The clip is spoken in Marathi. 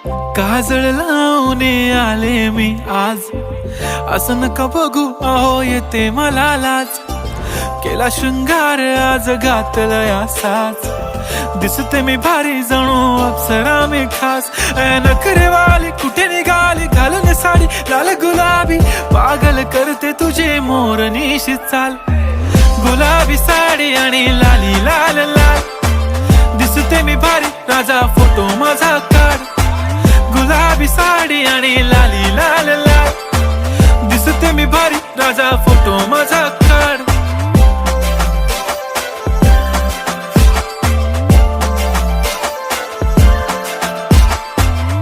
काजळ लावून आले मी आज, असं नका बघू अहो येते मला लाज. केला शृंगार आज घातलाय असाच, दिसते मी भारी जणू अप्सरा मी खास. नखरेवाली कुठे निघाली घालून साडी लाल गुलाबी, पागल करते तुझे मोरनीशी चाल. गुलाबी साडी आणि लाली लाल लाल, दिसते मी भारी राजा फोटो माझा काढ. गुलाबी साडी आणि लाली लाल लाल, दिसते मी भारी राजा फोटो माझा काढ.